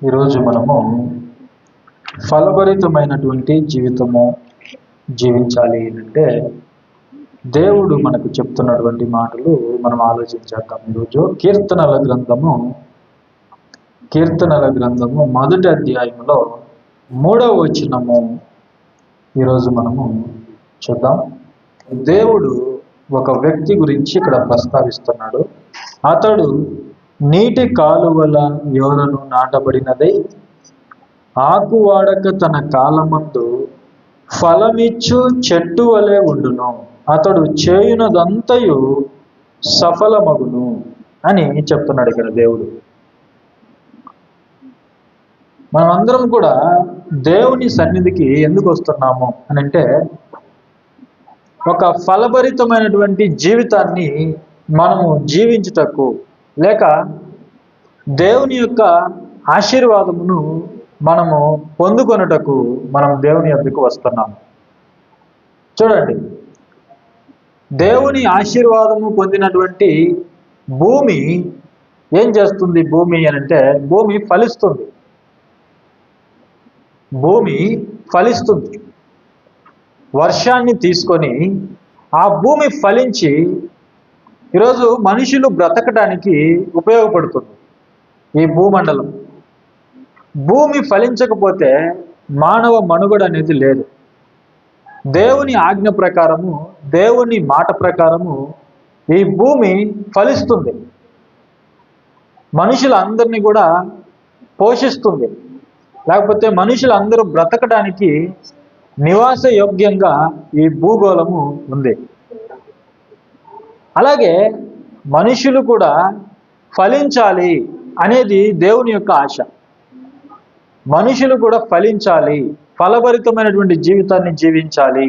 ఈరోజు మనము ఫలభరితమైనటువంటి జీవితము జీవించాలి అంటే దేవుడు మనకు చెప్తున్నటువంటి మాటలు మనం ఆలోచించేద్దాం. ఈరోజు కీర్తనల గ్రంథము మొదటి అధ్యాయంలో 3వ వచనము ఈరోజు మనము చూద్దాం. దేవుడు ఒక వ్యక్తి గురించి ఇక్కడ ప్రస్తావిస్తున్నాడు. అతడు నీటి కాలువల యోరను నాటబడినదై ఆకు వాడక తన కాలమందు ఫలమిచ్చు చెట్టు వలె ఉండును, అతడు చేయునదంతయు సఫలమగును అని చెప్తున్నాడు ఇక్కడ దేవుడు. మనమందరం కూడా దేవుని సన్నిధికి ఎందుకు వస్తున్నాము అని అంటే, ఒక ఫలభరితమైనటువంటి జీవితాన్ని మనము జీవించుటకు, లేక దేవుని యొక్క ఆశీర్వాదమును మనము పొందుకొనుటకు మనం దేవుని యొద్దకు వస్తున్నాము. చూడండి, దేవుని ఆశీర్వాదము పొందినటువంటి భూమి ఏం చేస్తుంది? భూమి అని అంటే భూమి ఫలిస్తుంది. భూమి ఫలిస్తుంది. వర్షాన్ని తీసుకొని ఆ భూమి ఫలించి ఈరోజు మనుషులు బ్రతకడానికి ఉపయోగపడుతుంది ఈ భూమండలం. భూమి ఫలించకపోతే మానవ మనుగడ అనేది లేదు. దేవుని ఆజ్ఞ ప్రకారము, దేవుని మాట ప్రకారము ఈ భూమి ఫలిస్తుంది. మనుషులందరినీ కూడా పోషిస్తుంది. లేకపోతే మనుషులందరూ బ్రతకడానికి నివాస యోగ్యంగా ఈ భూగోళము ఉంది. అలాగే మనుషులు కూడా ఫలించాలి అనేది దేవుని యొక్క ఆశ. మనుషులు కూడా ఫలించాలి, ఫలభరితమైనటువంటి జీవితాన్ని జీవించాలి,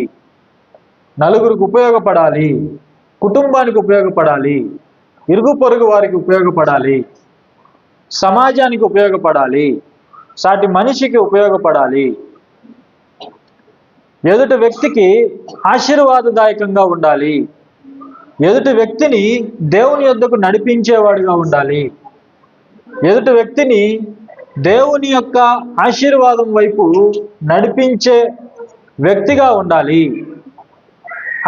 నలుగురికి ఉపయోగపడాలి, కుటుంబానికి ఉపయోగపడాలి, ఇరుగు పొరుగు వారికి ఉపయోగపడాలి, సమాజానికి ఉపయోగపడాలి, సాటి మనిషికి ఉపయోగపడాలి, ఎదుటి వ్యక్తికి ఆశీర్వాదదాయకంగా ఉండాలి, ఎదుటి వ్యక్తిని దేవుని యొద్దకు నడిపించేవాడిగా ఉండాలి, ఎదుటి వ్యక్తిని దేవుని యొక్క ఆశీర్వాదం వైపు నడిపించే వ్యక్తిగా ఉండాలి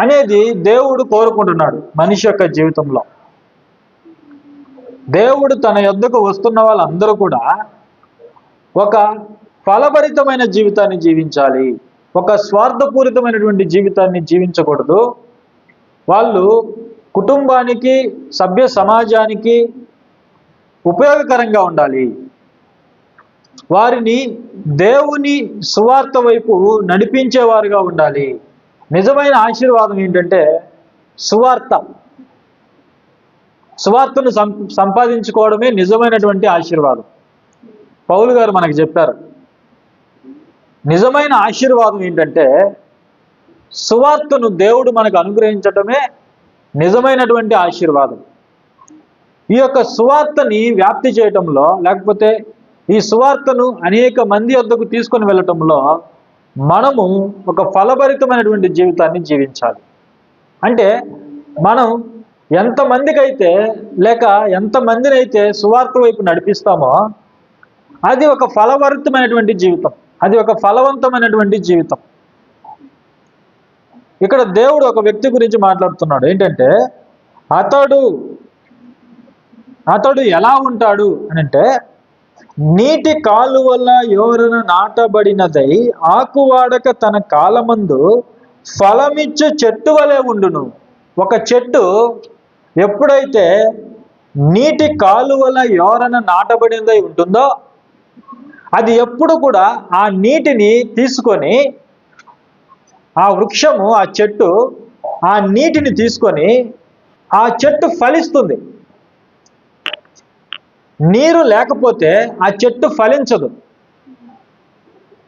అనేది దేవుడు కోరుకుంటున్నాడు మనిషి యొక్క జీవితంలో. దేవుడు తన యొద్దకు వస్తున్న వాళ్ళందరూ కూడా ఒక ఫలభరితమైన జీవితాన్ని జీవించాలి, ఒక స్వార్థపూరితమైనటువంటి జీవితాన్ని జీవించకూడదు. వాళ్ళు కుటుంబానికి, సభ్య సమాజానికి ఉపయోగకరంగా ఉండాలి. వారిని దేవుని సువార్త వైపు నడిపించేవారుగా ఉండాలి. నిజమైన ఆశీర్వాదం ఏంటంటే సువార్తను సంపాదించుకోవడమే నిజమైనటువంటి ఆశీర్వాదం. పౌలు గారు మనకు చెప్పారు, నిజమైన ఆశీర్వాదం ఏంటంటే సువార్తను దేవుడు మనకు అనుగ్రహించటమే నిజమైనటువంటి ఆశీర్వాదం. ఈ యొక్క సువార్తని వ్యాప్తి చేయటంలో, లేకపోతే ఈ సువార్తను అనేక మంది వద్దకు తీసుకొని వెళ్ళటంలో మనము ఒక ఫలభరితమైనటువంటి జీవితాన్ని జీవించాలి. అంటే మనం ఎంతమందికైతే, లేక ఎంతమందినైతే సువార్త వైపు నడిపిస్తామో అది ఒక ఫలభరితమైనటువంటి జీవితం, అది ఒక ఫలవంతమైనటువంటి జీవితం. ఇక్కడ దేవుడు ఒక వ్యక్తి గురించి మాట్లాడుతున్నాడు. ఏంటంటే అతడు ఎలా ఉంటాడు అని అంటే, నీటి కాలువల యోరన నాటబడినదై ఆకువాడక తన కాలమందు ఫలమిచ్చు చెట్టు వలె ఉండును. ఒక చెట్టు ఎప్పుడైతే నీటి కాలువల యోరన నాటబడినదై ఉంటుందో అది ఎప్పుడు కూడా ఆ నీటిని తీసుకొని, ఆ వృక్షము, ఆ చెట్టు ఆ నీటిని తీసుకొని ఆ చెట్టు ఫలిస్తుంది. నీరు లేకపోతే ఆ చెట్టు ఫలించదు.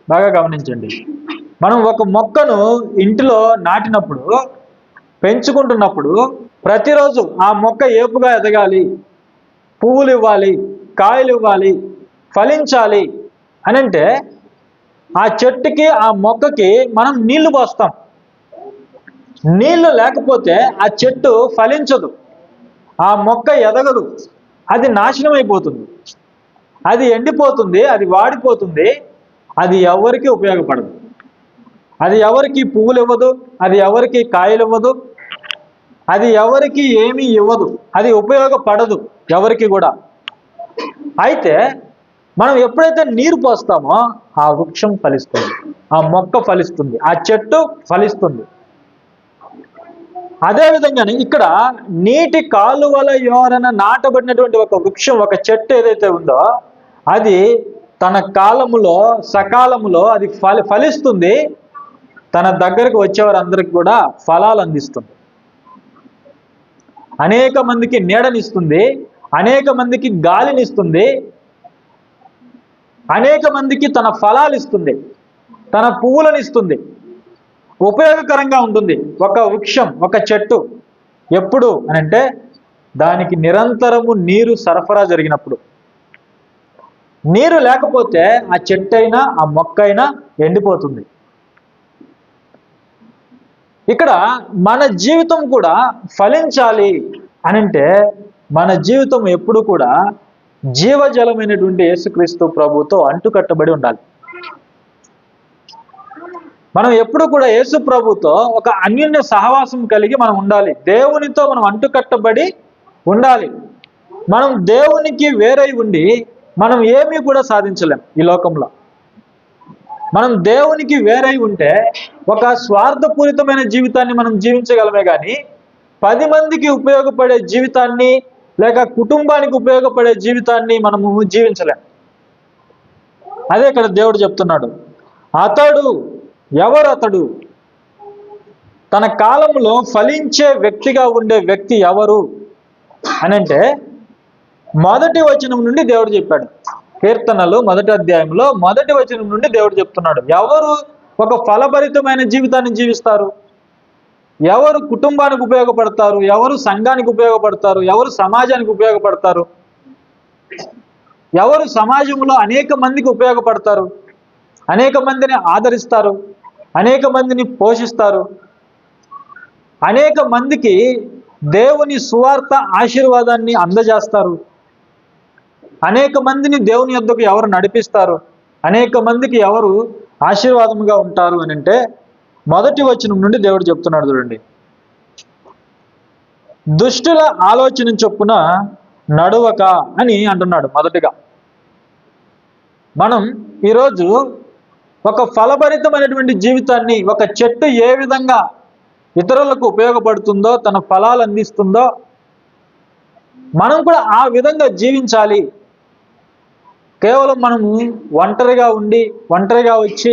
బాగా గమనించండి. మనం ఒక మొక్కను ఇంటిలో నాటినప్పుడు, పెంచుకుంటున్నప్పుడు ప్రతిరోజు ఆ మొక్క ఏపుగా ఎదగాలి, పువ్వులు ఇవ్వాలి, కాయలు ఇవ్వాలి, ఫలించాలి అని అంటే ఆ చెట్టుకి, ఆ మొక్కకి మనం నీళ్లు పోస్తాం. నీళ్లు లేకపోతే ఆ చెట్టు ఫలించదు, ఆ మొక్క ఎదగదు, అది నాశనం అయిపోతుంది. అది ఎండిపోతుంది, అది వాడిపోతుంది, అది ఎవరికి ఉపయోగపడదు. అది ఎవరికి పువ్వులు ఇవ్వదు, అది ఎవరికి కాయలు ఇవ్వదు, అది ఎవరికి ఏమీ ఇవ్వదు, అది ఉపయోగపడదు ఎవరికి కూడా. అయితే మనం ఎప్పుడైతే నీరు పోస్తామో ఆ వృక్షం ఫలిస్తుంది, ఆ మొక్క ఫలిస్తుంది, ఆ చెట్టు ఫలిస్తుంది. అదేవిధంగానే ఇక్కడ నీటి కాలువల యోరన నాటబడినటువంటి ఒక వృక్షం, ఒక చెట్టు ఏదైతే ఉందో అది తన కాలములో సకాలములో అది ఫలిస్తుంది, తన దగ్గరకు వచ్చేవారందరికి కూడా ఫలాలు అందిస్తుంది, అనేక మందికి నీడనిస్తుంది, అనేక మందికి గాలినిస్తుంది, అనేక మందికి తన ఫలాలు ఇస్తుంది, తన పువ్వులను ఇస్తుంది, ఉపయోగకరంగా ఉంటుంది. ఒక వృక్షం, ఒక చెట్టు ఎప్పుడు అనంటే దానికి నిరంతరము నీరు సరఫరా జరిగినప్పుడు. నీరు లేకపోతే ఆ చెట్టు అయినా ఆ మొక్క అయినా ఎండిపోతుంది. ఇక్కడ మన జీవితం కూడా ఫలించాలి అనంటే మన జీవితం ఎప్పుడు కూడా జీవజలమైనటువంటి యేసుక్రీస్తు ప్రభువుతో అంటుకట్టబడి ఉండాలి. మనం ఎప్పుడు కూడా యేసు ప్రభుతో ఒక అన్యోన్య సహవాసం కలిగి మనం ఉండాలి. దేవునితో మనం అంటుకట్టబడి ఉండాలి. మనం దేవునికి వేరై ఉండి మనం ఏమీ కూడా సాధించలేం ఈ లోకంలో. మనం దేవునికి వేరై ఉంటే ఒక స్వార్థపూరితమైన జీవితాన్ని మనం జీవించగలమే కానీ 10 మందికి ఉపయోగపడే జీవితాన్ని లేక కుటుంబానికి ఉపయోగపడే జీవితాన్ని మనము జీవించలేం. అదే ఇక్కడ దేవుడు చెప్తున్నాడు. అతడు ఎవరు? అతడు తన కాలంలో ఫలించే వ్యక్తిగా ఉండే వ్యక్తి ఎవరు అనంటే మొదటి వచనం నుండి దేవుడు చెప్పాడు. కీర్తనలు 1వ అధ్యాయంలో 1వ వచనం నుండి దేవుడు చెప్తున్నాడు. ఎవరు ఒక ఫలభరితమైన జీవితాన్ని జీవిస్తారు? ఎవరు కుటుంబానికి ఉపయోగపడతారు? ఎవరు సంఘానికి ఉపయోగపడతారు? ఎవరు సమాజానికి ఉపయోగపడతారు? ఎవరు సమాజంలో అనేక మందికి ఉపయోగపడతారు? అనేక మందిని ఆదరిస్తారు, అనేక మందిని పోషిస్తారు, అనేక మందికి దేవుని సువార్త ఆశీర్వాదాన్ని అందజేస్తారు, అనేక మందిని దేవుని యొద్దకు ఎవరు నడిపిస్తారు, అనేక మందికి ఎవరు ఆశీర్వాదముగా ఉంటారు అని అంటే మొదటి వచనం నుండి దేవుడు చెప్తున్నాడు. చూడండి, దుష్టుల ఆలోచన చొప్పున నడువక అని అంటున్నాడు. మొదటిగా మనం ఈరోజు ఒక ఫలభరితమైనటువంటి జీవితాన్ని, ఒక చెట్టు ఏ విధంగా ఇతరులకు ఉపయోగపడుతుందో, తన ఫలాలు అందిస్తుందో మనం కూడా ఆ విధంగా జీవించాలి. కేవలం మనము ఒంటరిగా ఉండి, ఒంటరిగా వచ్చి,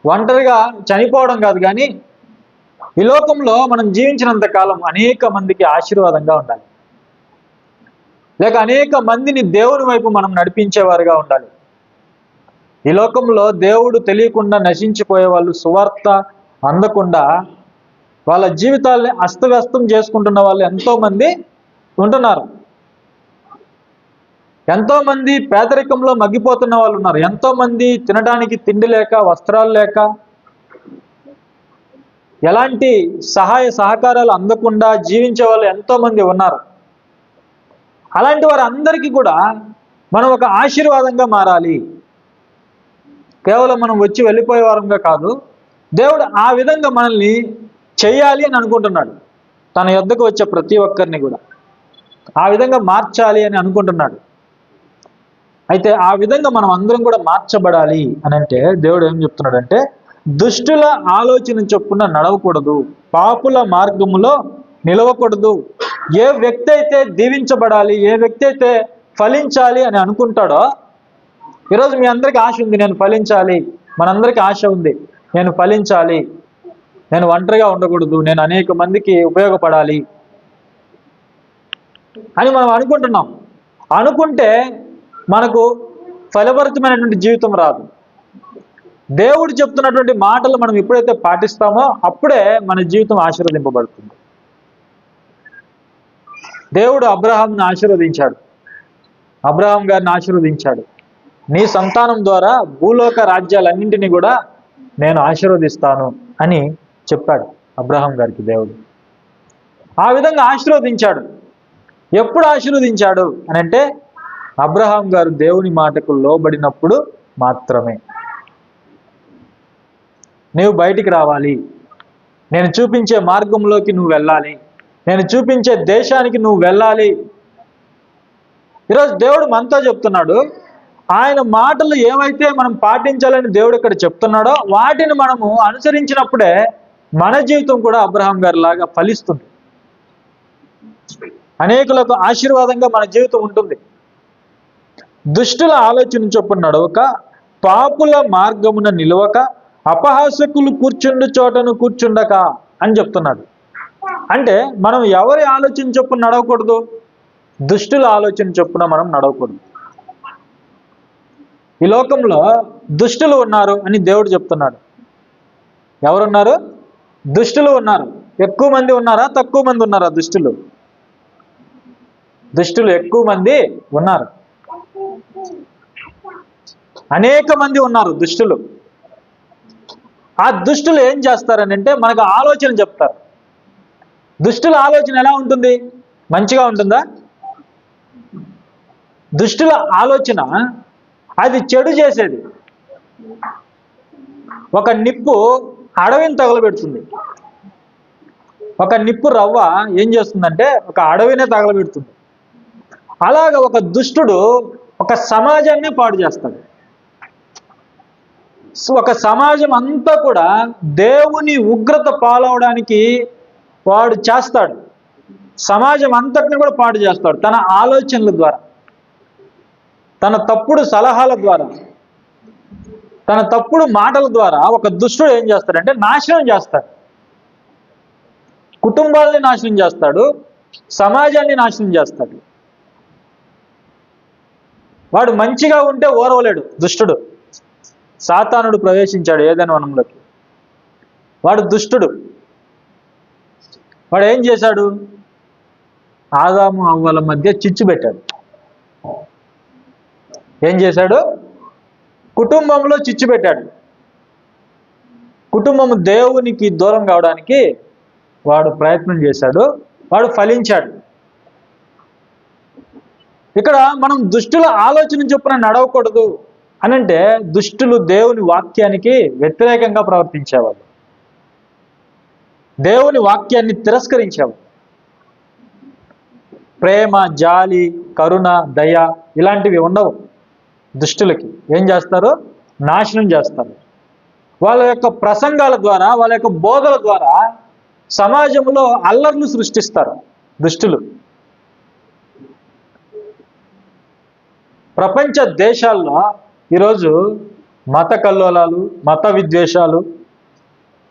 ఒంటరిగా చనిపోవడం కాదు, కానీ ఈ లోకంలో మనం జీవించినంత కాలం అనేక మందికి ఆశీర్వాదంగా ఉండాలి, లేక అనేక మందిని దేవుని వైపు మనం నడిపించేవారుగా ఉండాలి. ఈ లోకంలో దేవుడు తెలియకుండా నశించిపోయే వాళ్ళు, సువార్త అందకుండా వాళ్ళ జీవితాల్ని అస్తవ్యస్తం చేసుకుంటున్న వాళ్ళు ఎంతోమంది ఉంటున్నారు. ఎంతోమంది పేదరికంలో మగ్గిపోతున్న వాళ్ళు ఉన్నారు. ఎంతోమంది తినడానికి తిండి లేక, వస్త్రాలు లేక, ఎలాంటి సహాయ సహకారాలు అందకుండా జీవించే వాళ్ళు ఎంతోమంది ఉన్నారు. అలాంటి వారందరికీ కూడా మనం ఒక ఆశీర్వాదంగా మారాలి. కేవలం మనం వచ్చి వెళ్ళిపోయే వారంగా కాదు, దేవుడు ఆ విధంగా మనల్ని చేయాలి అని అనుకుంటున్నాడు. తన యొద్దకు వచ్చే ప్రతి ఒక్కరిని కూడా ఆ విధంగా మార్చాలి అని అనుకుంటున్నాడు. అయితే ఆ విధంగా మనం అందరం కూడా మార్చబడాలి అని అంటే దేవుడు ఏం చెప్తున్నాడంటే, దుష్టుల ఆలోచన చొప్పున నడవకూడదు, పాపుల మార్గములో నిలవకూడదు. ఏ వ్యక్తి అయితే దీవించబడాలి, ఏ వ్యక్తి అయితే ఫలించాలి అని అనుకుంటాడో, ఈరోజు మీ అందరికీ ఆశ ఉంది, నేను ఫలించాలి, మనందరికీ ఆశ ఉంది, నేను ఫలించాలి, నేను ఒంటరిగా ఉండకూడదు, నేను అనేక మందికి ఉపయోగపడాలి అని మనం అనుకుంటున్నాం. అనుకుంటే మనకు ఫలభరితమైనటువంటి జీవితం రాదు. దేవుడు చెప్తున్నటువంటి మాటలు మనం ఎప్పుడైతే పాటిస్తామో అప్పుడే మన జీవితం ఆశీర్వదింపబడుతుంది. దేవుడు అబ్రహాంను ఆశీర్వదించాడు, అబ్రహాం గారిని ఆశీర్వదించాడు. నీ సంతానం ద్వారా భూలోక రాజ్యాలన్నింటినీ కూడా నేను ఆశీర్వదిస్తాను అని చెప్పాడు అబ్రహాం గారికి దేవుడు. ఆ విధంగా ఆశీర్వదించాడు. ఎప్పుడు ఆశీర్వదించాడు అని అంటే అబ్రహాం గారు దేవుని మాటకు లోబడినప్పుడు మాత్రమే. నీవు బయటికి రావాలి, నేను చూపించే మార్గంలోకి నువ్వు వెళ్ళాలి, నేను చూపించే దేశానికి నువ్వు వెళ్ళాలి. ఈరోజు దేవుడు మనతో చెప్తున్నాడు, ఆయన మాటలు ఏవైతే మనం పాటించాలని దేవుడు ఇక్కడ చెప్తున్నాడో వాటిని మనము అనుసరించినప్పుడే మన జీవితం కూడా అబ్రహాం గారి లాగా ఫలిస్తుంది. అనేకులకు ఆశీర్వాదంగా మన జీవితం ఉంటుంది. దుష్టుల ఆలోచన చొప్పున నడవక, పాపుల మార్గమున నిలవక, అపహాసకులు కూర్చుండు చోటను కూర్చుండక అని చెప్తున్నాడు. అంటే మనం ఎవరి ఆలోచన చొప్పున నడవకూడదు? దుష్టుల ఆలోచన చొప్పున మనం నడవకూడదు. ఈ లోకంలో దుష్టులు ఉన్నారు అని దేవుడు చెప్తున్నాడు. ఎవరున్నారు? దుష్టులు ఉన్నారు. ఎక్కువ మంది ఉన్నారా, తక్కువ మంది ఉన్నారా దుష్టులు? దుష్టులు ఎక్కువ మంది ఉన్నారు. అనేక మంది ఉన్నారు దుష్టులు. ఆ దుష్టులు ఏం చేస్తారని అంటే మనకు ఆలోచన చెప్తారు. దుష్టుల ఆలోచన ఎలా ఉంటుంది? మంచిగా ఉంటుందా? దుష్టుల ఆలోచన అది చెడు చేసేది. ఒక నిప్పు అడవిని తగలబెడుతుంది. ఒక నిప్పు రవ్వ ఏం చేస్తుందంటే ఒక అడవినే తగలబెడుతుంది. అలాగ ఒక దుష్టుడు ఒక సమాజాన్ని పాడు చేస్తాడు. ఒక సమాజం అంతా కూడా దేవుని ఉగ్రత పాలవడానికి వాడు చేస్తాడు. సమాజం అంతటిని కూడా పాడు చేస్తాడు తన ఆలోచనల ద్వారా, తన తప్పుడు సలహాల ద్వారా, తన తప్పుడు మాటల ద్వారా. ఒక దుష్టుడు ఏం చేస్తాడంటే నాశనం చేస్తాడు. కుటుంబాలని నాశనం చేస్తాడు, సమాజాన్ని నాశనం చేస్తాడు. వాడు మంచిగా ఉంటే ఓర్వలేడు దుష్టుడు. సాతానుడు ప్రవేశించాడు ఏదైనా వనంలోకి. వాడు దుష్టుడు. వాడు ఏం చేశాడు? ఆదాము అవ్వల మధ్య చిచ్చు పెట్టాడు. ఏం చేశాడు? కుటుంబంలో చిచ్చు పెట్టాడు. కుటుంబం దేవునికి దూరం కావడానికి వాడు ప్రయత్నం చేశాడు. వాడు ఫలించాడు. ఇక్కడ మనం దుష్టుల ఆలోచన చొప్పున నడవకూడదు అనంటే దుష్టులు దేవుని వాక్యానికి వ్యతిరేకంగా ప్రవర్తించేవాళ్ళు, దేవుని వాక్యాన్ని తిరస్కరించేవాళ్ళు. ప్రేమ, జాలి, కరుణ, దయ ఇలాంటివి ఉండవు దుష్టులకి. ఏం చేస్తారు? నాశనం చేస్తారు. వాళ్ళ యొక్క ప్రసంగాల ద్వారా, వాళ్ళ యొక్క బోధల ద్వారా సమాజంలో అల్లర్లు సృష్టిస్తారు దుష్టులు. ప్రపంచ దేశాల్లో ఈరోజు మత కల్లోలాలు, మత విద్వేషాలు,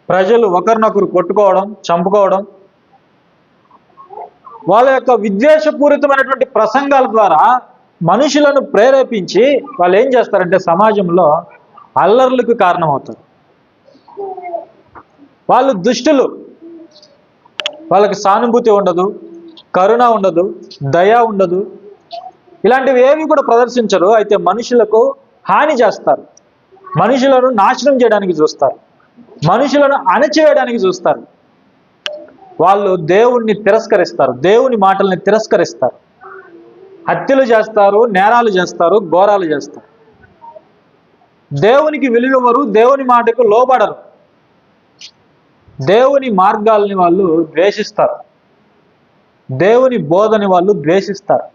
ప్రజలు ఒకరినొకరు కొట్టుకోవడం, చంపుకోవడం, వాళ్ళ యొక్క విద్వేషపూరితమైనటువంటి ప్రసంగాల ద్వారా మనుషులను ప్రేరేపించి వాళ్ళు ఏం చేస్తారంటే సమాజంలో అల్లర్లకు కారణమవుతారు. వాళ్ళు దుష్టులు. వాళ్ళకి సానుభూతి ఉండదు, కరుణ ఉండదు, దయ ఉండదు, ఇలాంటివి ఏవి కూడా ప్రదర్శించరు. అయితే మనుషులకు హాని చేస్తారు, మనుషులను నాశనం చేయడానికి చూస్తారు, మనుషులను అణచివేయడానికి చూస్తారు. వాళ్ళు దేవుణ్ణి తిరస్కరిస్తారు, దేవుని మాటల్ని తిరస్కరిస్తారు, హత్యలు చేస్తారు, నేరాలు చేస్తారు, ఘోరాలు చేస్తారు. దేవునికి విలువెవరు, దేవుని మాటకు లోబడరు. దేవుని మార్గాల్ని వాళ్ళు ద్వేషిస్తారు, దేవుని బోధని వాళ్ళు ద్వేషిస్తారు.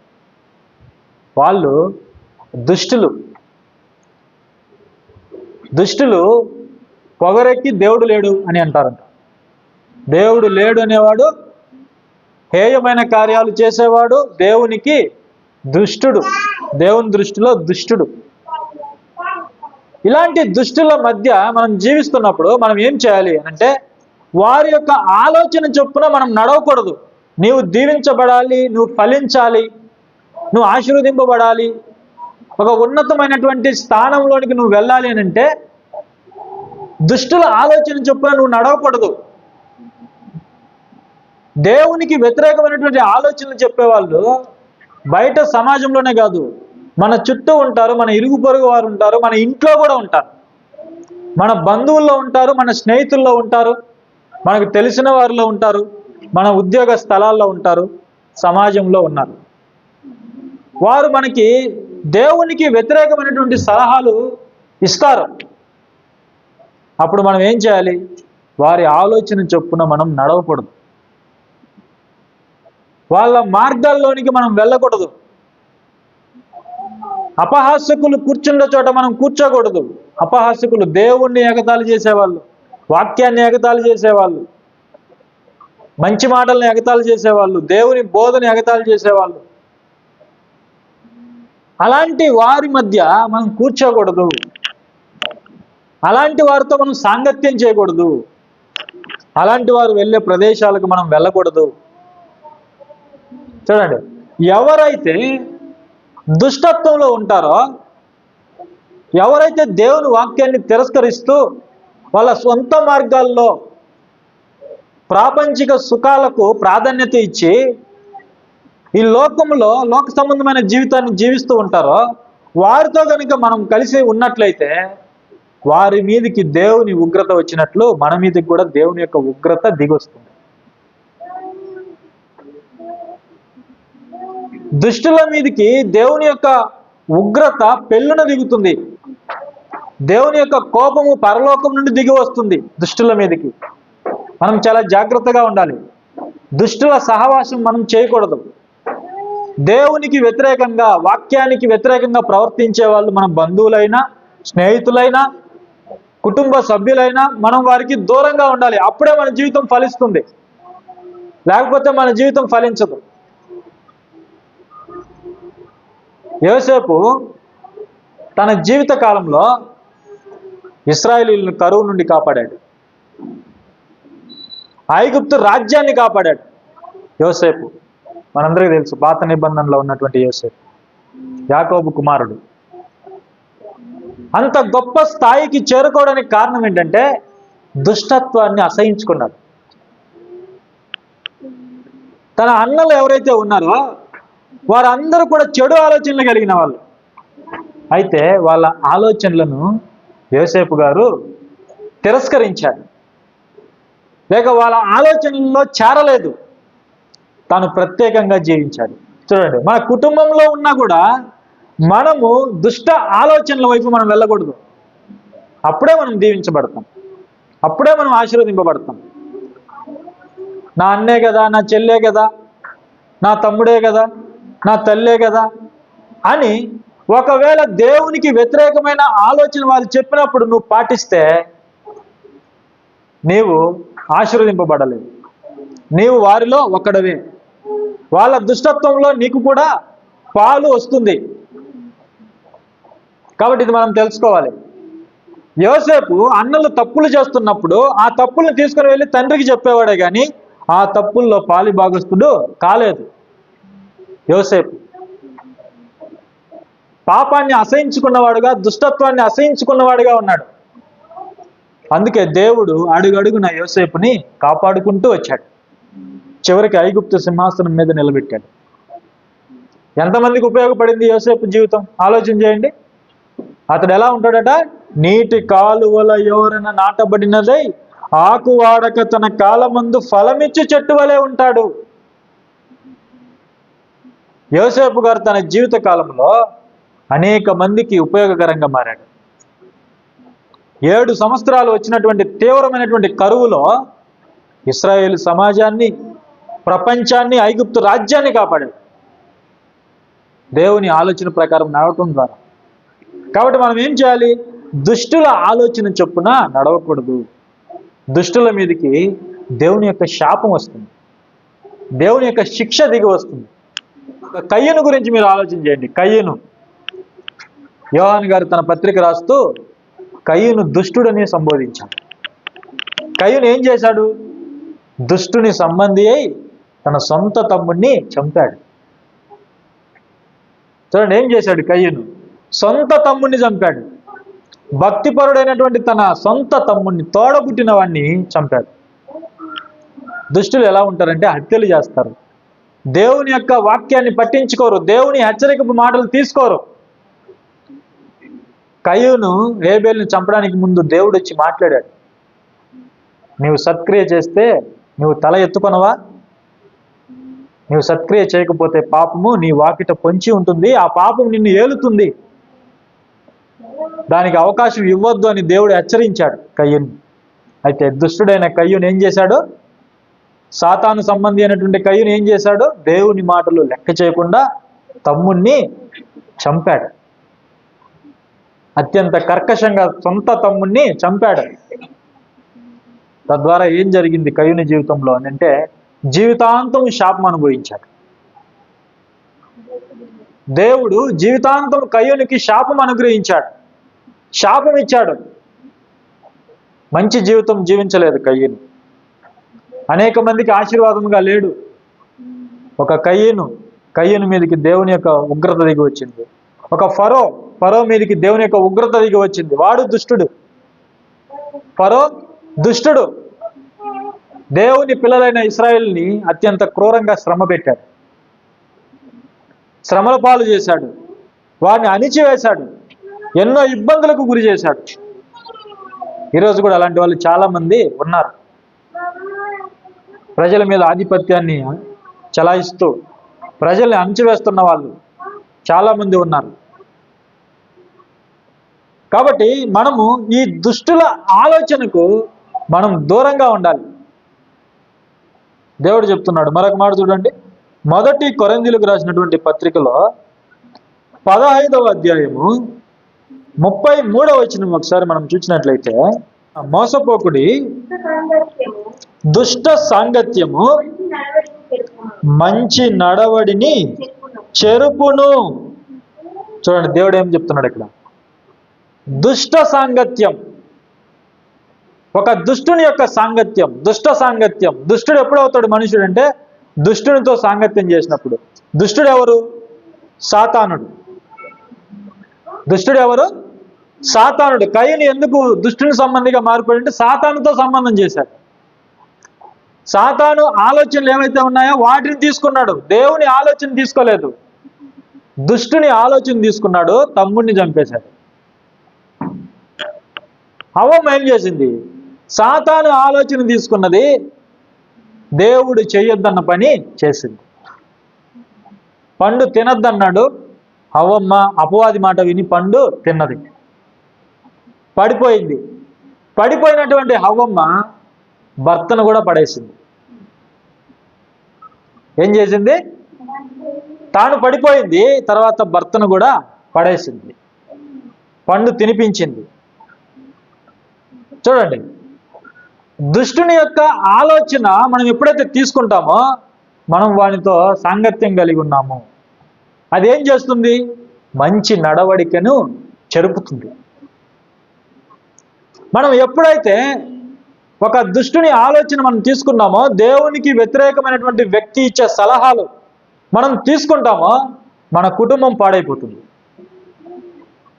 వాళ్ళు దుష్టులు. దుష్టులు పొగరెక్కి దేవుడు లేడు అని అంటారంట. దేవుడు లేడు అనేవాడు, హేయమైన కార్యాలు చేసేవాడు దేవునికి దుష్టుడు, దేవుని దృష్టిలో దుష్టుడు. ఇలాంటి దుష్టుల మధ్య మనం జీవిస్తున్నప్పుడు మనం ఏం చేయాలి అంటే వారి యొక్క ఆలోచన చొప్పున మనం నడవకూడదు. నీవు దీవించబడాలి, నువ్వు ఫలించాలి, నువ్వు ఆశీర్వదింపబడాలి, ఒక ఉన్నతమైనటువంటి స్థానంలోనికి నువ్వు వెళ్ళాలి అని అంటే దుష్టుల ఆలోచన చొప్పున నువ్వు నడవకూడదు. దేవునికి వ్యతిరేకమైనటువంటి ఆలోచనలు చెప్పేవాళ్ళు బయట సమాజంలోనే కాదు, మన చుట్టూ ఉంటారు, మన ఇరుగు పొరుగు వారు ఉంటారు, మన ఇంట్లో కూడా ఉంటారు, మన బంధువుల్లో ఉంటారు, మన స్నేహితుల్లో ఉంటారు, మనకు తెలిసిన వారిలో ఉంటారు, మన ఉద్యోగ స్థలాల్లో ఉంటారు, సమాజంలో ఉన్నారు. వారు మనకి దేవునికి వ్యతిరేకమైనటువంటి సలహాలు ఇస్తారు. అప్పుడు మనం ఏం చేయాలి? వారి ఆలోచన చొప్పున మనం నడవకూడదు, వాళ్ళ మార్గాల్లోనికి మనం వెళ్ళకూడదు. అపహాస్యకులు కూర్చున్న చోట మనం కూర్చోకూడదు. అపహాస్యకులు దేవుణ్ణి ఎగతాళి చేసేవాళ్ళు, వాక్యాన్ని ఎగతాళి చేసేవాళ్ళు, మంచి మాటలను ఎగతాళి చేసేవాళ్ళు, దేవుని బోధన ఎగతాళి చేసేవాళ్ళు. అలాంటి వారి మధ్య మనం కూర్చోకూడదు, అలాంటి వారితో మనం సాంగత్యం చేయకూడదు, అలాంటి వారు వెళ్ళే ప్రదేశాలకు మనం వెళ్ళకూడదు. చూడండి, ఎవరైతే దుష్టత్వంలో ఉంటారో, ఎవరైతే దేవుని వాక్యాన్ని తిరస్కరిస్తూ వాళ్ళ సొంత మార్గాల్లో ప్రాపంచిక సుఖాలకు ప్రాధాన్యత ఇచ్చి ఈ లోకంలో లోక సంబంధమైన జీవితాన్ని జీవిస్తూ ఉంటారో, వారితో కనుక మనం కలిసి ఉన్నట్లయితే వారి మీదకి దేవుని ఉగ్రత వచ్చినట్లు మన మీదకి కూడా దేవుని యొక్క ఉగ్రత దిగొస్తుంది. దుష్టుల మీదకి దేవుని యొక్క ఉగ్రత పెళ్ళున దిగుతుంది. దేవుని యొక్క కోపము పరలోకం నుండి దిగి వస్తుంది దుష్టుల మీదకి. మనం చాలా జాగ్రత్తగా ఉండాలి. దుష్టుల సహవాసం మనం చేయకూడదు. దేవునికి వ్యతిరేకంగా, వాక్యానికి వ్యతిరేకంగా ప్రవర్తించే వాళ్ళు మన బంధువులైనా, స్నేహితులైనా, కుటుంబ సభ్యులైనా మనం వారికి దూరంగా ఉండాలి. అప్పుడే మన జీవితం ఫలిస్తుంది, లేకపోతే మన జీవితం ఫలించదు. యోసేపు తన జీవిత కాలంలో ఇశ్రాయేలీయులను కరువు నుండి కాపాడాడు, ఐగుప్తు రాజ్యాన్ని కాపాడాడు. యోసేపు మనందరికీ తెలుసు, పాత నిబంధనలో ఉన్నటువంటి యోసేపు, యాకోబు కుమారుడు. అంత గొప్ప స్థాయికి చేరుకోవడానికి కారణం ఏంటంటే దుష్టత్వాన్ని అసహించుకున్నాడు. తన అన్నలు ఎవరైతే ఉన్నారో వారందరూ కూడా చెడు ఆలోచనలు కలిగిన వాళ్ళు. అయితే వాళ్ళ ఆలోచనలను యోసేపు గారు తిరస్కరించాడు, లేక వాళ్ళ ఆలోచనల్లో చేరలేదు. తాను ప్రత్యేకంగా జీవించాడు. చూడండి, మన కుటుంబంలో ఉన్నా కూడా మనము దుష్ట ఆలోచనల వైపు మనం వెళ్ళకూడదు. అప్పుడే మనం దీవించబడతాం, అప్పుడే మనం ఆశీర్వదింపబడతాం. నా అన్నే కదా, నా చెల్లే కదా, నా తమ్ముడే కదా, నా తల్లే కదా అని ఒకవేళ దేవునికి వ్యతిరేకమైన ఆలోచన వాళ్ళు చెప్పినప్పుడు నువ్వు పాటిస్తే నీవు ఆశీర్వదింపబడలేదు. నీవు వారిలో ఒకడవే. వాళ్ళ దుష్టత్వంలో నీకు కూడా పాలు వస్తుంది. కాబట్టి ఇది మనం తెలుసుకోవాలి. యోసేపు అన్నలు తప్పులు చేస్తున్నప్పుడు ఆ తప్పుల్ని తీసుకుని వెళ్ళి తండ్రికి చెప్పేవాడే కానీ ఆ తప్పుల్లో పాలి భాగస్తుడు కాలేదు. యోసేపు పాపాన్ని అసహించుకున్నవాడుగా, దుష్టత్వాన్ని అసహించుకున్నవాడుగా ఉన్నాడు. అందుకే దేవుడు అడుగడుగున యోసేపుని కాపాడుకుంటూ వచ్చాడు. చివరికి ఐగుప్తు సింహాసనం మీద నిలబెట్టాడు. ఎంతమందికి ఉపయోగపడింది యోసేపు జీవితం? ఆలోచన చేయండి. అతడు ఎలా ఉంటాడట? నీటి కాలువల ఎవరైనా నాటబడినదై ఆకు వాడక తన కాలమందు ఫలమిచ్చు చెట్టు వలె ఉంటాడు. యోసేపు గారు తన జీవిత కాలంలో అనేక మందికి ఉపయోగకరంగా మారాడు. 7 సంవత్సరాలు వచ్చినటువంటి తీవ్రమైనటువంటి కరువులో ఇశ్రాయేలు సమాజాన్ని, ప్రపంచాన్ని, ఐగుప్తు రాజ్యాన్ని కాపాడాడు దేవుని ఆలోచన ప్రకారం నడవటం ద్వారా. కాబట్టి మనం ఏం చేయాలి? దుష్టుల ఆలోచన చొప్పున నడవకూడదు. దుష్టుల మీదకి దేవుని యొక్క శాపం వస్తుంది, దేవుని యొక్క శిక్ష దిగి వస్తుంది. కయ్యను గురించి మీరు ఆలోచన చేయండి. కయ్యను, యోహాను గారు తన పత్రిక రాస్తూ కయ్యను దుష్టుడని సంబోధించాడు. కయ్యను ఏం చేశాడు? దుష్టుని సంబంధి అయి తన సొంత తమ్ముడిని చంపాడు. చూడండి, ఏం చేశాడు కయ్యను? సొంత తమ్ముడిని చంపాడు. భక్తిపరుడైనటువంటి తన సొంత తమ్ముడిని, తోడబుట్టిన వాడిని చంపాడు. దుష్టులు ఎలా ఉంటారంటే హత్యలు చేస్తారు, దేవుని యొక్క వాక్యాన్ని పట్టించుకోరు, దేవుని హెచ్చరికపు మాటలు తీసుకోరు. కయ్యూను హేబేలుని చంపడానికి ముందు దేవుడు వచ్చి మాట్లాడాడు. నీవు సత్క్రియ చేస్తే నువ్వు తల ఎత్తుకొనవా? నువ్వు సత్క్రియ చేయకపోతే పాపము నీ వాకిట పొంచి ఉంటుంది, ఆ పాపం నిన్ను ఏలుతుంది, దానికి అవకాశం ఇవ్వద్దు అని దేవుడు హెచ్చరించాడు కయ్యూని. అయితే దుష్టుడైన కయ్యూని ఏం చేశాడు? సాతాను సంబంధి అయినటువంటి కయ్యూని ఏం చేశాడు? దేవుని మాటలు లెక్క చేయకుండా తమ్ముణ్ణి చంపాడు. అత్యంత కర్కశంగా సొంత తమ్ముణ్ణి చంపాడు. తద్వారా ఏం జరిగింది కయ్యూని జీవితంలో అని అంటే, జీవితాంతం శాపం అనుభవించాడు. దేవుడు జీవితాంతం కయ్యూనికి శాపం అనుగ్రహించాడు, శాపం ఇచ్చాడు. మంచి జీవితం జీవించలేదు కయ్యూని. అనేక మందికి ఆశీర్వాదంగా లేడు. ఒక కయ్యూను మీదకి దేవుని యొక్క ఉగ్రత దిగి వచ్చింది. ఒక ఫరో మీదకి దేవుని యొక్క ఉగ్రత దిగి వచ్చింది. వాడు దుష్టుడు, ఫరో దుష్టుడు. దేవుని పిల్లలైన ఇశ్రాయేలుని అత్యంత క్రూరంగా శ్రమ పెట్టాడు, శ్రమల పాలు చేశాడు, వారిని అణిచివేశాడు, ఎన్నో ఇబ్బందులకు గురి చేశాడు. ఈరోజు కూడా అలాంటి వాళ్ళు చాలా మంది ఉన్నారు. ప్రజల మీద ఆధిపత్యాన్ని చలాయిస్తూ ప్రజల్ని అణచివేస్తున్న వాళ్ళు చాలా మంది ఉన్నారు. కాబట్టి మనము ఈ దుష్టుల ఆలోచనకు మనం దూరంగా ఉండాలి. దేవుడు చెప్తున్నాడు మరొక మాట చూడండి, 1 కొరింథీయులకు రాసినటువంటి పత్రికలో 15వ అధ్యాయము 33వ వచనం ఒకసారి మనం చూసినట్లయితే, మోసపోకుడి, దుష్ట సాంగత్యము మంచి నడవడిని చెరుపును. చూడండి దేవుడు ఏం చెప్తున్నాడు ఇక్కడ, దుష్ట సాంగత్యం, ఒక దుష్టుని యొక్క సాంగత్యం, దుష్ట సాంగత్యం. దుష్టుడు ఎప్పుడవుతాడు మనుషుడు అంటే, దుష్టునితో సాంగత్యం చేసినప్పుడు. దుష్టుడు ఎవరు? సాతానుడు. దుష్టుడు ఎవరు? సాతానుడు. కయ్యూని ఎందుకు దుష్టుని సంబంధిగా మారిపోయింటే సాతానుతో సంబంధం చేశాడు. సాతాను ఆలోచనలు ఏవైతే ఉన్నాయో వాటిని తీసుకున్నాడు, దేవుని ఆలోచన తీసుకోలేదు. దుష్టుని ఆలోచన తీసుకున్నాడు, తమ్ముడిని చంపేశాడు. హవ్వ ఏం చేసింది? సాతాను ఆలోచన తీసుకున్నది, దేవుడు చేయొద్దన్న పని చేసింది. పండు తినద్దన్నాడు, హవ్వమ్మ అపవాది మాట విని పండు తిన్నది, పడిపోయింది. పడిపోయినటువంటి హవ్వమ్మ భర్తను కూడా పడేసింది. ఏం చేసింది? తాను పడిపోయింది, తర్వాత భర్తను కూడా పడేసింది, పండు తినిపించింది. చూడండి, దుష్టుని యొక్క ఆలోచన మనం ఎప్పుడైతే తీసుకుంటామో మనం వానితో సాంగత్యం కలిగి ఉన్నాము. అదేం చేస్తుంది? మంచి నడవడికను చెరుపుతుంది. మనం ఎప్పుడైతే ఒక దుష్టుని ఆలోచన మనం తీసుకున్నామో, దేవునికి వ్యతిరేకమైనటువంటి వ్యక్తి ఇచ్చే సలహాలు మనం తీసుకుంటామో, మన కుటుంబం పాడైపోతుంది.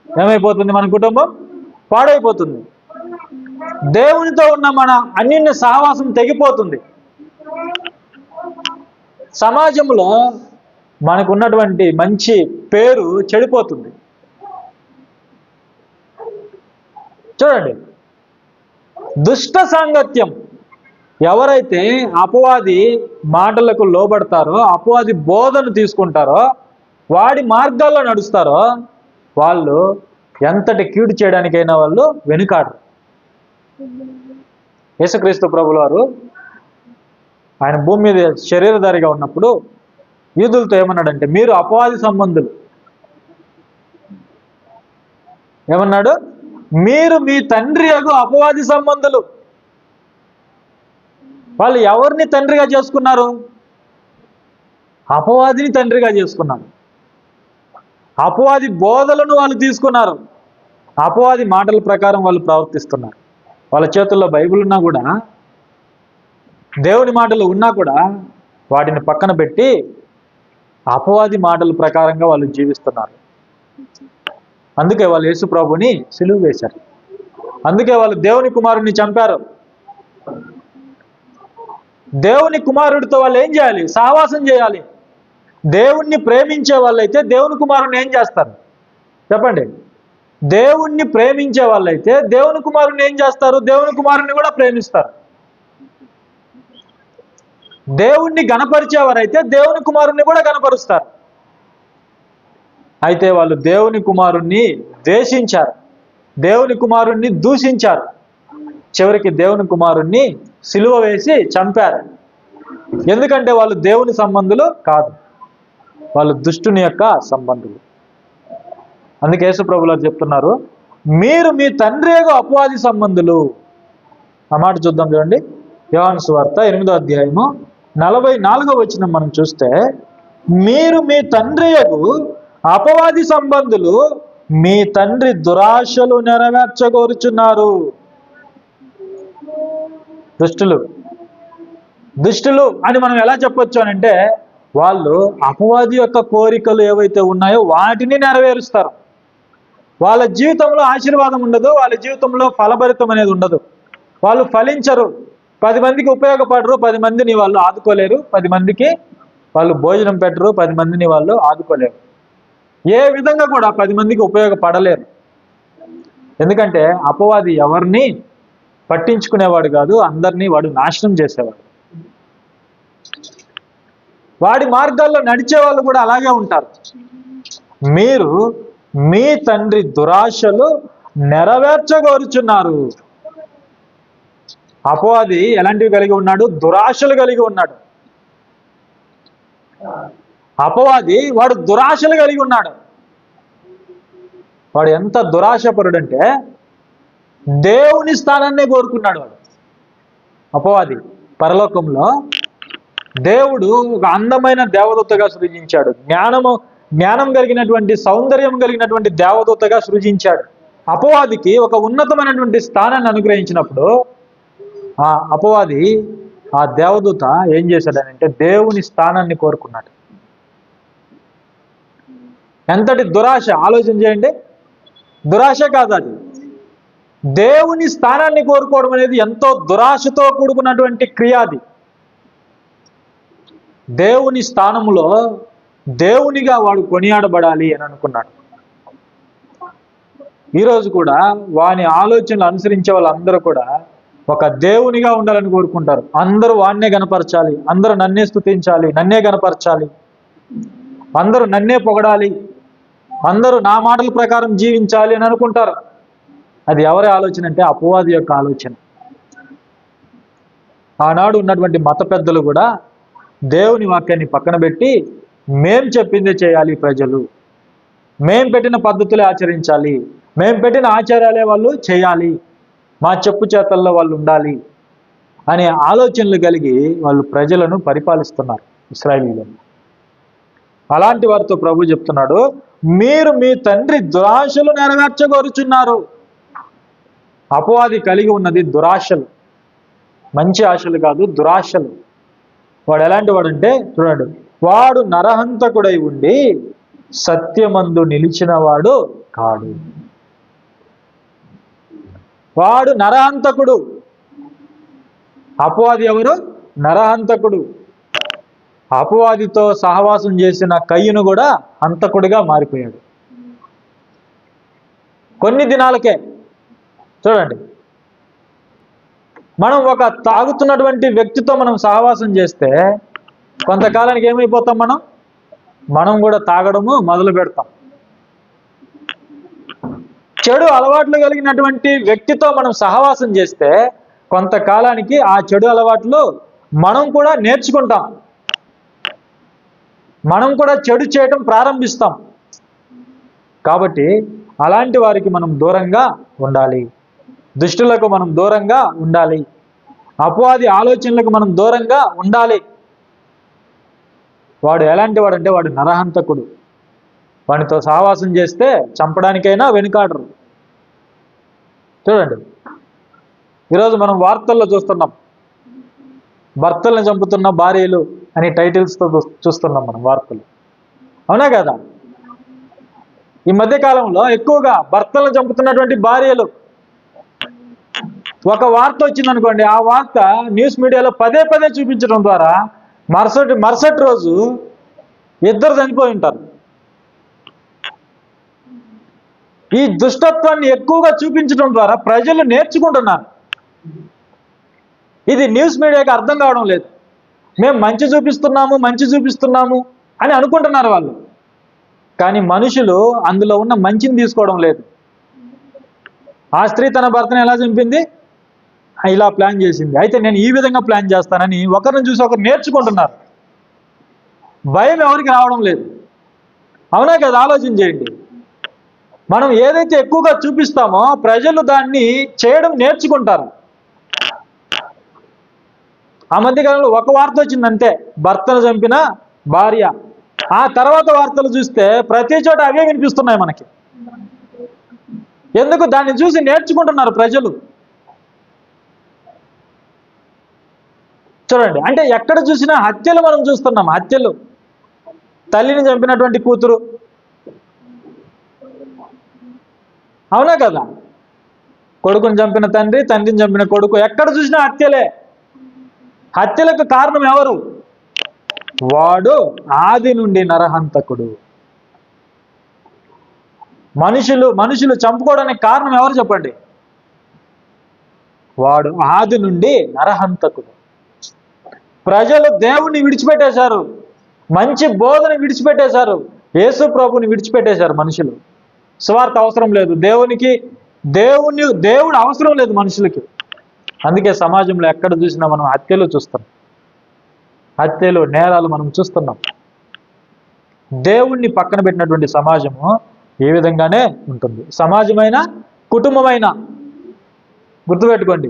ఏమైపోతుంది? మన కుటుంబం పాడైపోతుంది. దేవునితో ఉన్న మన అన్యోన్య సహవాసం తెగిపోతుంది. సమాజంలో మనకు ఉన్నటువంటి మంచి పేరు చెడిపోతుంది. చూడండి, దుష్ట సాంగత్యం, ఎవరైతే అపవాది మాటలకు లోబడతారో, అపవాది బోధను తీసుకుంటారో, వాడి మార్గాల్లో నడుస్తారో, వాళ్ళు ఎంతటి కీడు చేయడానికైనా వాళ్ళు వెనుకాడరు. యేసుక్రీస్తు ప్రభుల వారు ఆయన భూమి మీద శరీరధారిగా ఉన్నప్పుడు యూదులతో ఏమన్నాడంటే, మీరు అపవాది సంబంధులు. ఏమన్నాడు? మీరు మీ తండ్రి యొక్క అపవాది సంబంధులు. వాళ్ళు ఎవరిని తండ్రిగా చేసుకున్నారు? అపవాదిని తండ్రిగా చేసుకున్నారు. అపవాది బోధలను వాళ్ళు తీసుకున్నారు, అపవాది మాటల ప్రకారం వాళ్ళు ప్రవర్తిస్తున్నారు. వాళ్ళ చేతుల్లో బైబిల్ ఉన్నా కూడా, దేవుని మాటలు ఉన్నా కూడా వాటిని పక్కన పెట్టి అపవాది మాటల ప్రకారంగా వాళ్ళు జీవిస్తున్నారు. అందుకే వాళ్ళు యేసు ప్రభుని సిలువ వేశారు. అందుకే వాళ్ళు దేవుని కుమారుడిని చంపారు. దేవుని కుమారుడితో వాళ్ళు ఏం చేయాలి? సహవాసం చేయాలి. దేవుణ్ణి ప్రేమించే వాళ్ళైతే దేవుని కుమారుని ఏం చేస్తారు చెప్పండి? దేవుణ్ణి ప్రేమించే వాళ్ళైతే దేవుని కుమారుని ఏం చేస్తారు? దేవుని కుమారుని కూడా ప్రేమిస్తారు. దేవుణ్ణి గణపరిచేవారైతే దేవుని కుమారుణ్ణి కూడా గణపరుస్తారు. అయితే వాళ్ళు దేవుని కుమారుణ్ణి ద్వేషించారు, దేవుని కుమారుణ్ణి దూషించారు. చివరికి దేవుని కుమారుణ్ణి సిలువ వేసి చంపారు. ఎందుకంటే వాళ్ళు దేవుని సంబంధులు కాదు, వాళ్ళు దుష్టుని యొక్క సంబంధులు. అందుకే యేసు ప్రభువులు చెప్తున్నారు, మీరు మీ తండ్రి యొక్క అపవాది సంబంధులు. ఆ మాట చూద్దాం చూడండి. యోహాను సువార్త 8వ అధ్యాయము 44వ వచనం మనం చూస్తే, మీరు మీ తండ్రి యొక్క అపవాది సంబంధులు, మీ తండ్రి దురాశలు నెరవేర్చగోరుచున్నారు. దుష్టులు అని మనం ఎలా చెప్పొచ్చు అని అంటే, వాళ్ళు అపవాది యొక్క కోరికలు ఏవైతే ఉన్నాయో వాటిని నెరవేరుస్తారు. వాళ్ళ జీవితంలో ఆశీర్వాదం ఉండదు, వాళ్ళ జీవితంలో ఫలభరితం అనేది ఉండదు. వాళ్ళు ఫలించరు, 10 మందికి ఉపయోగపడరు, 10 మందిని వాళ్ళు ఆదుకోలేరు, 10 మందికి వాళ్ళు భోజనం పెట్టరు, 10 మందిని వాళ్ళు ఆదుకోలేరు. ఏ విధంగా కూడా 10 మందికి ఉపయోగపడలేరు. ఎందుకంటే అపవాది ఎవరిని పట్టించుకునేవాడు కాదు, అందరినీ వాడు నాశనం చేసేవాడు. వాడి మార్గాల్లో నడిచే వాళ్ళు కూడా అలాగే ఉంటారు. మీరు మీ తండ్రి దురాశలు నెరవేర్చగోరుచున్నారు. అపవాది ఎలాంటివి కలిగి ఉన్నాడు? దురాశలు కలిగి ఉన్నాడు. అపవాది వాడు దురాశలు కలిగి ఉన్నాడు. వాడు ఎంత దురాశపరుడంటే దేవుని స్థానాన్నే కోరుకున్నాడు వాడు. అపవాది పరలోకంలో దేవుడు ఒక అందమైన దేవదూతగా సృజించాడు, జ్ఞానం కలిగినటువంటి, సౌందర్యం కలిగినటువంటి దేవదూతగా సృజించాడు. అపవాదికి ఒక ఉన్నతమైనటువంటి స్థానాన్ని అనుగ్రహించినప్పుడు ఆ అపవాది, ఆ దేవదూత ఏం చేశాడనంటే దేవుని స్థానాన్ని కోరుకున్నాడు. ఎంతటి దురాశ ఆలోచన చేయండి. దురాశ కాదు అది, దేవుని స్థానాన్ని కోరుకోవడం అనేది ఎంతో దురాశతో కూడుకున్నటువంటి క్రియ. అది దేవుని స్థానంలో దేవునిగా వాడు కొనియాడబడాలి అని అనుకున్నాడు. ఈరోజు కూడా వాని ఆలోచనలు అనుసరించే వాళ్ళందరూ కూడా ఒక దేవునిగా ఉండాలని కోరుకుంటారు. అందరూ వాన్నే గణపరచాలి, అందరూ నన్నే స్తుతించాలి, నన్నే గణపరచాలి, అందరూ నన్నే పొగడాలి, అందరూ నా మాటల ప్రకారం జీవించాలి అని అనుకుంటారు. అది ఎవరి ఆలోచన అంటే అపవాది యొక్క ఆలోచన. ఆనాడు ఉన్నటువంటి మత పెద్దలు కూడా దేవుని వాక్యాన్ని పక్కన పెట్టి, మేం చెప్పిందే చేయాలి ప్రజలు, మేం పెట్టిన పద్ధతులే ఆచరించాలి, మేం పెట్టిన ఆచారాలే వాళ్ళు చేయాలి, మా చెప్పు చేతల్లో వాళ్ళు ఉండాలి అనే ఆలోచనలు కలిగి వాళ్ళు ప్రజలను పరిపాలిస్తున్నారు, ఇశ్రాయేలీయులను. అలాంటి వారితో ప్రభు చెప్తున్నాడు, మీరు మీ తండ్రి దురాశలు నెరవేర్చగోరుచున్నారు. అపవాది కలిగి ఉన్నది దురాశలు, మంచి ఆశలు కాదు, దురాశలు. వాడు ఎలాంటి వాడంటే చూడండి, వాడు నరహంతకుడై ఉండి సత్యమందు నిలిచిన వాడు కాడు. వాడు నరహంతకుడు. అపవాది ఎవరు? నరహంతకుడు. అపవాదితో సహవాసం చేసిన కయ్యను కూడా హంతకుడిగా మారిపోయాడు కొన్ని దినాలకే. చూడండి, మనం ఒక తాగుతున్నటువంటి వ్యక్తితో మనం సహవాసం చేస్తే కొంతకాలానికి ఏమైపోతాం? మనం కూడా తాగడము మొదలు పెడతాం. చెడు అలవాట్లు కలిగినటువంటి వ్యక్తితో మనం సహవాసం చేస్తే కొంతకాలానికి ఆ చెడు అలవాట్లు మనం కూడా నేర్చుకుంటాం, మనం కూడా చెడు చేయడం ప్రారంభిస్తాం. కాబట్టి అలాంటి వారికి మనం దూరంగా ఉండాలి, దుష్టులకు మనం దూరంగా ఉండాలి, అపవాది ఆలోచనలకు మనం దూరంగా ఉండాలి. వాడు ఎలాంటి వాడంటే వాడు నరహంతకుడు. వాడితో సహవాసం చేస్తే చంపడానికైనా వెనుకాడరు. చూడండి, ఈరోజు మనం వార్తల్లో చూస్తున్నాం, భర్తలను చంపుతున్న భార్యలు అని టైటిల్స్తో చూస్తున్నాం మనం వార్తలు, అవునా కదా? ఈ మధ్య కాలంలో ఎక్కువగా భర్తలను చంపుతున్నటువంటి భార్యలు. ఒక వార్త వచ్చిందనుకోండి, ఆ వార్త న్యూస్ మీడియాలో పదే పదే చూపించడం ద్వారా మరుసటి రోజు ఇద్దరు చనిపోయి ఉంటారు. ఈ దుష్టత్వాన్ని ఎక్కువగా చూపించడం ద్వారా ప్రజలు నేర్చుకుంటున్నారు. ఇది న్యూస్ మీడియాకి అర్థం కావడం లేదు. మేము మంచి చూపిస్తున్నాము అని అనుకుంటున్నారు వాళ్ళు. కానీ మనుషులు అందులో ఉన్న మంచిని తీసుకోవడం లేదు. ఆ స్త్రీ తన భర్తను ఎలా చంపింది? ఇలా ప్లాన్ చేసింది, అయితే నేను ఈ విధంగా ప్లాన్ చేస్తానని ఒకరిని చూసి ఒకరు నేర్చుకుంటున్నారు. భయం ఎవరికి రావడం లేదు. అవునా కదా? ఆలోచన చేయండి. మనం ఏదైతే ఎక్కువగా చూపిస్తామో ప్రజలు దాన్ని చేయడం నేర్చుకుంటారు. ఆ మధ్యకాలంలో ఒక వార్త వచ్చిందంటే, భర్తను చంపిన భార్య. ఆ తర్వాత వార్తలు చూస్తే ప్రతి చోట అవే వినిపిస్తున్నాయి మనకి. ఎందుకు? దాన్ని చూసి నేర్చుకుంటున్నారు ప్రజలు. చూడండి, అంటే ఎక్కడ చూసినా హత్యలు మనం చూస్తున్నాం. హత్యలు, తల్లిని చంపినటువంటి కూతురు, అవునా కదా? కొడుకుని చంపిన తండ్రి, తండ్రిని చంపిన కొడుకు, ఎక్కడ చూసినా హత్యలే. హత్యలకు కారణం ఎవరు? వాడు ఆది నుండి నరహంతకుడు. మనుషులు చంపుకోవడానికి కారణం ఎవరు చెప్పండి? వాడు ఆది నుండి నరహంతకుడు. ప్రజలు దేవుణ్ణి విడిచిపెట్టేశారు, మంచి బోధన విడిచిపెట్టేశారు, యేసు ప్రభుని విడిచిపెట్టేశారు. మనుషులు స్వార్థ అవసరం లేదు, దేవుడు అవసరం లేదు మనుషులకి. అందుకే సమాజంలో ఎక్కడ చూసినా మనం హత్యలు చూస్తాం, హత్యలు, నేరాలు మనం చూస్తున్నాం. దేవుణ్ణి పక్కన పెట్టినటువంటి సమాజము ఏ విధంగానే ఉంటుంది. సమాజమైనా కుటుంబమైనా గుర్తుపెట్టుకోండి,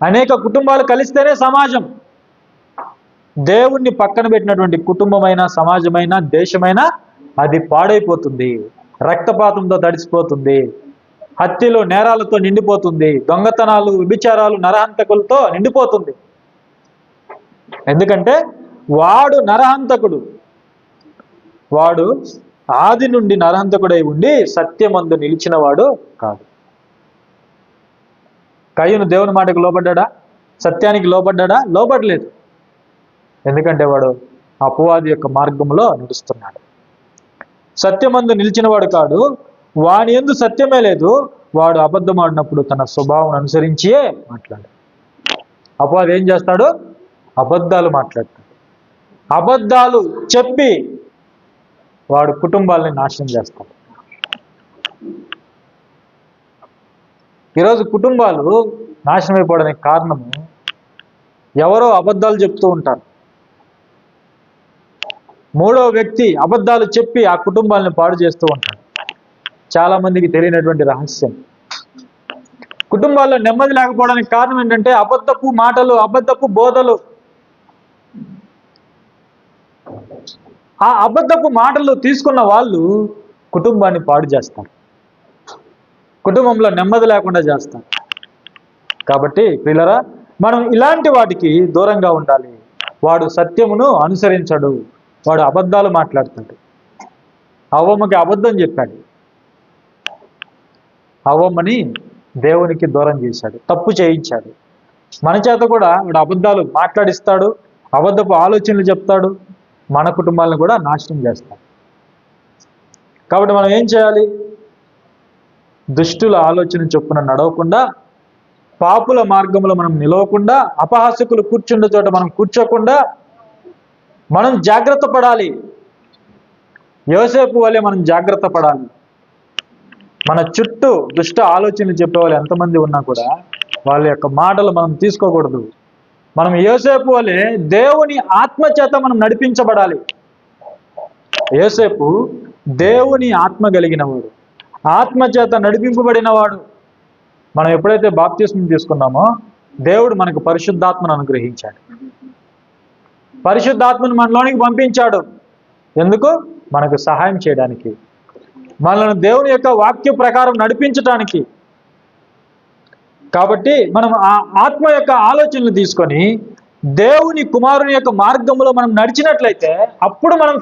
అనేక కుటుంబాలు కలిస్తేనే సమాజం. దేవుణ్ణి పక్కన పెట్టినటువంటి కుటుంబమైనా, సమాజమైనా, దేశమైనా అది పాడైపోతుంది, రక్తపాతంతో తడిసిపోతుంది, హత్యలు, నేరాలతో నిండిపోతుంది, దొంగతనాలు, వ్యభిచారాలు, నరహంతకులతో నిండిపోతుంది. ఎందుకంటే వాడు నరహంతకుడు, వాడు ఆది నుండి నరహంతకుడై ఉండి సత్యమందు నిలిచిన వాడు కాదు. కయ్యూను దేవుని మాటకు లోబడ్డా? సత్యానికి లోబడ్డా? లోబడలేదు. ఎందుకంటే వాడు అపవాది యొక్క మార్గంలో నడుస్తున్నాడు. సత్యమందు నిలిచినవాడు కాడు, వాని యందు సత్యమే లేదు. వాడు అబద్ధం ఆడినప్పుడు తన స్వభావం అనుసరించే మాట్లాడు. అపవాది ఏం చేస్తాడు? అబద్ధాలు మాట్లాడతాడు. అబద్ధాలు చెప్పి వాడు కుటుంబాలని నాశనం చేస్తాడు. ఈరోజు కుటుంబాలు నాశనం అయిపోవడానికి కారణము ఎవరో అబద్ధాలు చెప్తూ ఉంటారు. మూడో వ్యక్తి అబద్ధాలు చెప్పి ఆ కుటుంబాలను పాడు చేస్తూ ఉంటాడు. చాలా మందికి తెలియనటువంటి రహస్యం. కుటుంబాల్లో నెమ్మది లేకపోవడానికి కారణం ఏంటంటే అబద్ధపు మాటలు, అబద్ధపు బోధలు. ఆ అబద్ధపు మాటలు తీసుకున్న వాళ్ళు కుటుంబాన్ని పాడు చేస్తారు, కుటుంబంలో నెమ్మది లేకుండా చేస్తారు. కాబట్టి ప్రియులారా, మనం ఇలాంటి వాటికి దూరంగా ఉండాలి. వాడు సత్యమును అనుసరించడు, వాడు అబద్ధాలు మాట్లాడతాడు. అవ్వమ్మకి అబద్ధం చెప్పాడు, అవ్వమ్మని దేవునికి దూరం చేశాడు, తప్పు చేయించాడు. మన చేత కూడా వాడు అబద్ధాలు మాట్లాడిస్తాడు, అబద్ధపు ఆలోచనలు చెప్తాడు, మన కుటుంబాలను కూడా నాశనం చేస్తాడు. కాబట్టి మనం ఏం చేయాలి? దుష్టుల ఆలోచన చొప్పున నడవకుండా, పాపుల మార్గంలో మనం నిలవకుండా, అపహాసకులు కూర్చుండే చోట మనం కూర్చోకుండా మనం జాగ్రత్త పడాలి. యోసేపు వలె మనం జాగ్రత్త పడాలి. మన చుట్టూ దుష్ట ఆలోచనలు చెప్పేవాళ్ళు ఎంతమంది ఉన్నా కూడా వాళ్ళ యొక్క మాటలు మనం తీసుకోకూడదు. మనం యోసేపు వలె దేవుని ఆత్మ చేత మనం నడిపించబడాలి. యోసేపు దేవుని ఆత్మ కలిగిన వాడు, ఆత్మ చేత నడిపింపబడినవాడు. మనం ఎప్పుడైతే బాప్తిస్మం తీసుకున్నామో దేవుడు మనకు పరిశుద్ధాత్మను అనుగ్రహించాడు. పరిశుద్ధాత్మను మనలోనికి పంపించాడు. ఎందుకు? మనకు సహాయం చేయడానికి, మనల్ని దేవుని యొక్క వాక్య ప్రకారం నడిపించటానికి. కాబట్టి మనం ఆ ఆత్మ యొక్క ఆలోచనలు తీసుకొని దేవుని కుమారుని యొక్క మార్గంలో మనం నడిచినట్లయితే అప్పుడు మనం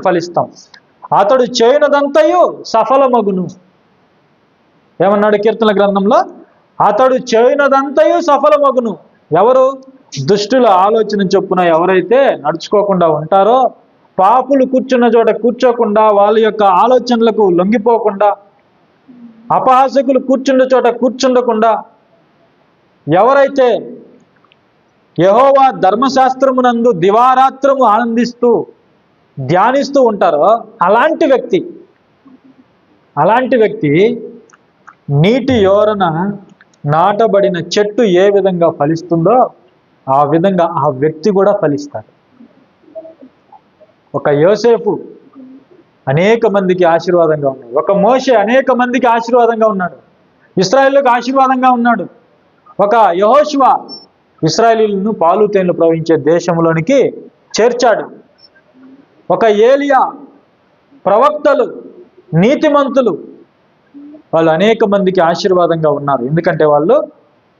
ఫలిస్తాం. అతడు చేయనదంతయు సఫలమగును. ఏమన్నాడు కీర్తన గ్రంథంలో? అతడు చేయనదంతయు సఫలమగును. ఎవరు? దుష్టుల ఆలోచన చొప్పున ఎవరైతే నడుచుకోకుండా ఉంటారో, పాపులు కూర్చున్న చోట కూర్చోకుండా, వాళ్ళ యొక్క ఆలోచనలకు లొంగిపోకుండా, అపహాసకులు కూర్చున్న చోట కూర్చుండకుండా ఎవరైతే యెహోవా ధర్మశాస్త్రమునందు దివారాత్రము ఆనందిస్తూ ధ్యానిస్తూ ఉంటారో అలాంటి వ్యక్తి నీటి యోరన నాటబడిన చెట్టు ఏ విధంగా ఫలిస్తుందో ఆ విధంగా ఆ వ్యక్తి కూడా ఫలిస్తాడు. ఒక యోసేపు అనేక మందికి ఆశీర్వాదంగా ఉన్నాడు. ఒక మోషే అనేక మందికి ఆశీర్వాదంగా ఉన్నాడు. ఇశ్రాయేలుకు ఆశీర్వాదంగా ఉన్నాడు. ఒక యెహోషువ ఇశ్రాయేలీయులను పాలు తేనెలు ప్రవహించే దేశంలోనికి చేర్చాడు. ఒక ఏలియా, ప్రవక్తలు, నీతిమంతులు వాళ్ళు అనేక మందికి ఆశీర్వాదంగా ఉన్నారు. ఎందుకంటే వాళ్ళు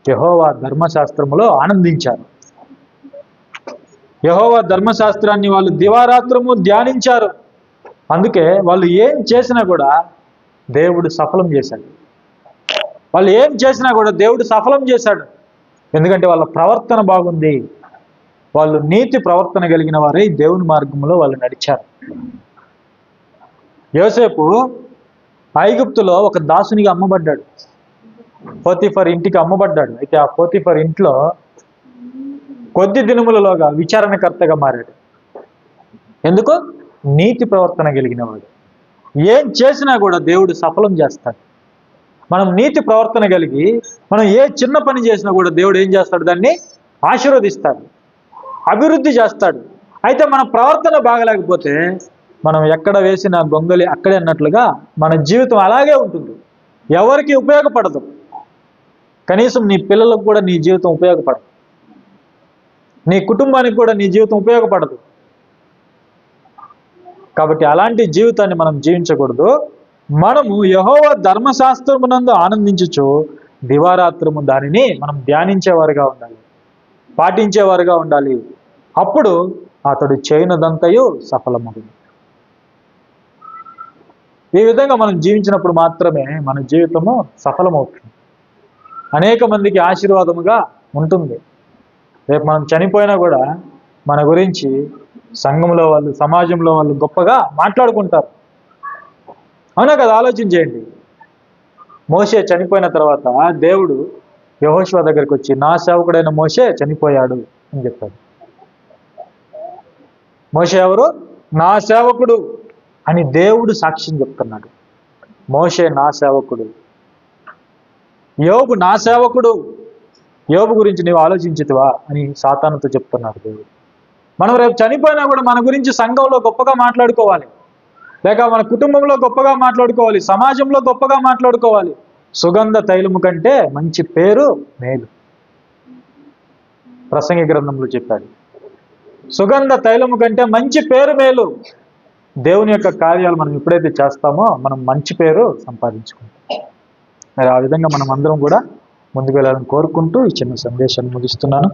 యెహోవా ధర్మశాస్త్రములో ఆనందించారు. యెహోవా ధర్మశాస్త్రాన్ని వాళ్ళు దివారాత్రము ధ్యానించారు. అందుకే వాళ్ళు ఏం చేసినా కూడా దేవుడు సఫలం చేశాడు. ఎందుకంటే వాళ్ళ ప్రవర్తన బాగుంది. వాళ్ళు నీతి ప్రవర్తన కలిగిన వారై దేవుని మార్గంలో వాళ్ళు నడిచారు. యోసేపు ఐగుప్తులో ఒక దాసునిగా అమ్మబడ్డాడు. పోతీఫర్ ఇంటికి అమ్మబడ్డాడు. అయితే ఆ పోతీఫర్ ఇంట్లో కొద్ది దినములలోగా విచారణకర్తగా మారాడు. ఎందుకు? నీతి ప్రవర్తన కలిగిన వాడు. ఏం చేసినా కూడా దేవుడు సఫలం చేస్తాడు. మనం నీతి ప్రవర్తన కలిగి మనం ఏ చిన్న పని చేసినా కూడా దేవుడు ఏం చేస్తాడు? దాన్ని ఆశీర్వదిస్తాడు, అభివృద్ధి చేస్తాడు. అయితే మన ప్రవర్తన బాగలేకపోతే మనం ఎక్కడ వేసిన గొంగలి అక్కడే అన్నట్లుగా మన జీవితం అలాగే ఉంటుంది. ఎవరికి ఉపయోగపడదు. కనీసం నీ పిల్లలకు కూడా నీ జీవితం ఉపయోగపడదు. నీ కుటుంబానికి కూడా నీ జీవితం ఉపయోగపడదు. కాబట్టి అలాంటి జీవితాన్ని మనం జీవించకూడదు. మనము యెహోవా ధర్మశాస్త్రమునందు ఆనందించుచు దివారాత్రము దానిని మనం ధ్యానించేవారుగా ఉండాలి, పాటించేవారుగా ఉండాలి. అప్పుడు అతడు చేయనదంతయు సఫలమగును. ఈ విధంగా మనం జీవించినప్పుడు మాత్రమే మన జీవితము సఫలమవుతుంది, అనేక మందికి ఆశీర్వాదముగా ఉంటుంది. రేపు మనం చనిపోయినా కూడా మన గురించి సంఘంలో వాళ్ళు, సమాజంలో వాళ్ళు గొప్పగా మాట్లాడుకుంటారు. అవునా కదా? ఆలోచన చేయండి. మోషే చనిపోయిన తర్వాత దేవుడు యెహోషువ దగ్గరికి వచ్చి నా సేవకుడైన మోషే చనిపోయాడు అని చెప్పాడు. మోషే ఎవరు? నా సేవకుడు అని దేవుడు సాక్ష్యం చెప్తున్నాడు. మోషే నా సేవకుడు, యోబు నా సేవకుడు, యోబు గురించి నీవు ఆలోచించితివా అని సాతానుతో చెప్తున్నాడు దేవుడు. మనం రేపు చనిపోయినా కూడా మన గురించి సంఘంలో గొప్పగా మాట్లాడుకోవాలి, లేక మన కుటుంబంలో గొప్పగా మాట్లాడుకోవాలి, సమాజంలో గొప్పగా మాట్లాడుకోవాలి. సుగంధ తైలము కంటే మంచి పేరు మేలు. ప్రసంగి గ్రంథంలో చెప్పాడు, సుగంధ తైలము కంటే మంచి పేరు మేలు. దేవుని యొక్క కార్యాలు మనం ఎప్పుడైతే చేస్తామో మనం మంచి పేరు సంపాదించుకుంటాం. మరి ఆ విధంగా మనం అందరం కూడా ముందుకు వెళ్ళాలని కోరుకుంటూ ఈ చిన్న సందేశాన్ని ముగిస్తున్నాను.